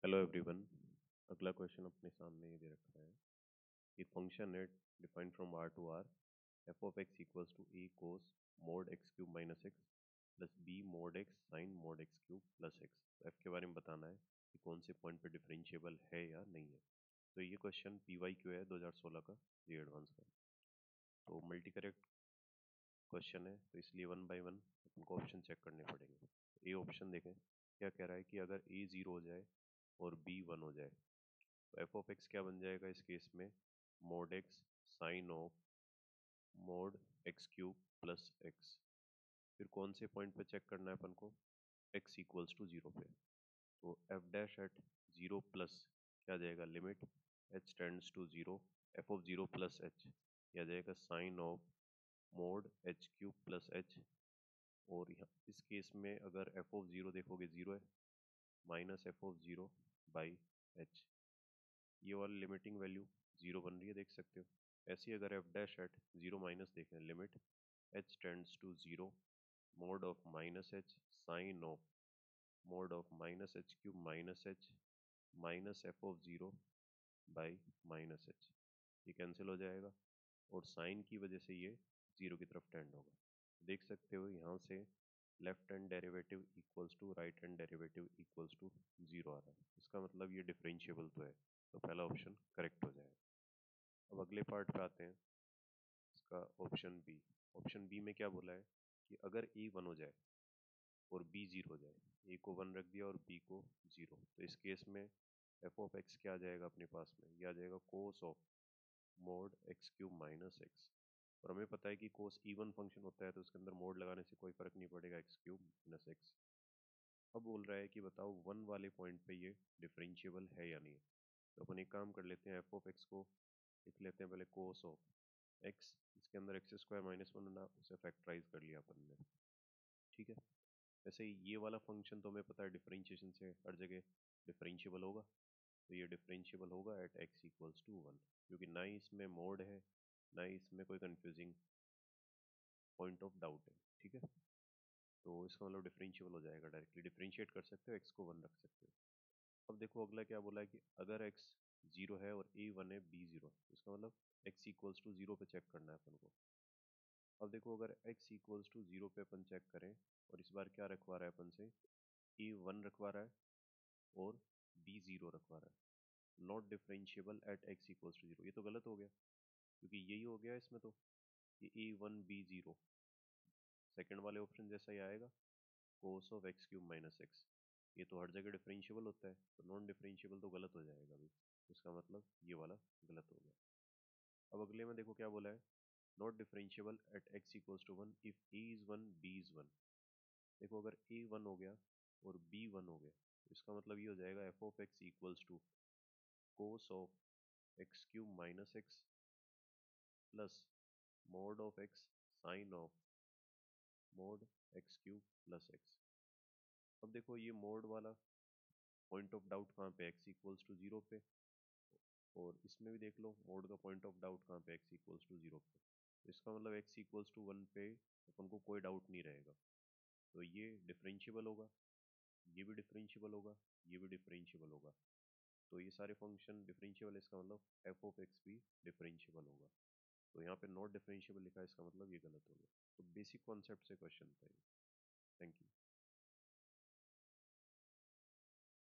Hello everyone. अगला question अपने सामने ये दे रखा है कि फंक्शन है defined from R to R f of x equals to a cos mod x cube minus x plus b mod x sine mod x cube plus x. तो f के बारे में बताना है कि कौन से पॉइंट पे डिफरेंशिएबल है या नहीं है। तो ये क्वेश्चन पी वाई क्यू है 2016 का, जी एडवांस का। तो मल्टी करेक्ट क्वेश्चन है, तो इसलिए वन बाय वन उनको ऑप्शन चेक करने पड़ेंगे। ए ऑप्शन देखें, क्या कह रहा है कि अगर ए ज़ीरो हो जाए और बी वन हो जाए तो एफ ऑफ एक्स क्या बन जाएगा इस केस में, mod x sine of mod x cube plus x. फिर कौन से पॉइंट पे चेक करना है अपन को, एक्स इक्वल्स टू जीरो पे। तो f dash at zero plus क्या आ जाएगा, limit H tends to zero f of zero plus h, क्या आ जाएगा sine of mod h cube plus h. और यहाँ इस केस में अगर एफ ऑफ जीरो देखोगे जीरो है, minus F of zero by h. ये वाली लिमिटिंग वैल्यू जीरो बन रही है, देख सकते हो। ऐसी अगर F dash at zero minus देखें, limit H tends to zero mod of minus H sine of mod of minus H cube minus H minus F of zero by minus H, ये कैंसिल हो जाएगा और sign की वजह से ये zero की तरफ टेंड होगा। देख सकते हो यहाँ से left hand derivative equals to right hand derivative equals to zero आ रहा है। इसका मतलब ये डिफरेंशिएबल तो है, तो पहला ऑप्शन करेक्ट हो जाएगा। अब अगले पार्ट पे आते हैं, इसका ऑप्शन बी। ऑप्शन बी में क्या बोला है कि अगर ए वन हो जाए और बी जीरो हो जाए, ए को वन रख दिया और बी को जीरो, तो इस केस में एफ ऑफ एक्स क्या आ जाएगा अपने पास में, ये आ जाएगा cos of mod x cube minus x. और हमें पता है कि कोस इवन फंक्शन होता है तो उसके अंदर मोड लगाने से कोई फर्क नहीं पड़ेगा, एक्स क्यूब माइनस एक्स। अब बोल रहा है कि बताओ वन वाले पॉइंट पे ये डिफरेंशिएबल है या नहीं। तो अपन एक काम कर लेते हैं, एफ ऑफ एक्स को लिख लेते हैं पहले कोस ऑफ एक्स, इसके अंदर एक्स स्क्वायर माइनस वन ना, उसे फैक्टराइज कर लिया अपन ने। ठीक है, वैसे ही ये वाला फंक्शन तो हमें पता है डिफरेंशिएशन से हर जगह डिफरेंशिएबल होगा, तो ये डिफरेंशिएबल होगा at x equals to one, क्योंकि ना ही इसमें मोड है ना ही इसमें कोई कंफ्यूजिंग पॉइंट ऑफ डाउट है। ठीक है, तो इसका मतलब डिफरेंशिएबल हो जाएगा, डायरेक्टली डिफरेंशिएट कर सकते हो, एक्स को वन रख सकते हो। अब देखो अगला क्या बोला है कि अगर एक्स जीरो है और ए वन है बी जीरो, इसका मतलब एक्स इक्वल्स टू जीरो पे चेक करना है अपन को। अब देखो अगर एक्स इक्वल्स टू जीरो पे अपन चेक करें और इस बार क्या रखवा रहा है अपन से, ए वन रखवा रहा है और बी जीरो रखवा रहा है, not differentiable at x equals to zero. ये तो गलत हो गया, क्योंकि यही हो गया इसमें तो कि ए वन बी जीरो सेकेंड वाले ऑप्शन जैसा ही आएगा, कोस of x cube minus x. ये तो हर जगह डिफरेंशिएबल होता है, तो नॉन डिफरेंशिएबल तो गलत हो जाएगा अभी, इसका मतलब ये वाला गलत हो गया। अब अगले में देखो क्या बोला है, not differentiable at x equals to one if a is one b is one. देखो अगर ए वन हो गया और बी वन हो गया, तो इसका मतलब ये हो जाएगा f of x equals to cos of x cube minus x plus mod of x sine of mod x cube plus x. अब देखो ये मोड वाला पॉइंट ऑफ डाउट कहाँ पे, एक्स इक्वल्स टू जीरो पे, और इसमें भी देख लो मोड का पॉइंट ऑफ डाउट कहाँ पे, एक्स इक्वल्स टू जीरो पे। तो इसका मतलब एक्स इक्वल्स टू वन पे अपन को कोई डाउट नहीं रहेगा, तो ये डिफरेंशिएबल होगा, ये भी डिफरेंशिएबल होगा, ये भी डिफरेंशिएबल होगा। तो ये सारे फंक्शन डिफरेंशिएबल है, इसका मतलब एफ ऑफ एक्स भी डिफरेंशिएबल होगा। तो यहाँ पे नॉट डिफरेंशिएबल लिखा है, इसका मतलब ये गलत हो गया। तो बेसिक कॉन्सेप्ट से क्वेश्चन था ये। Thank you.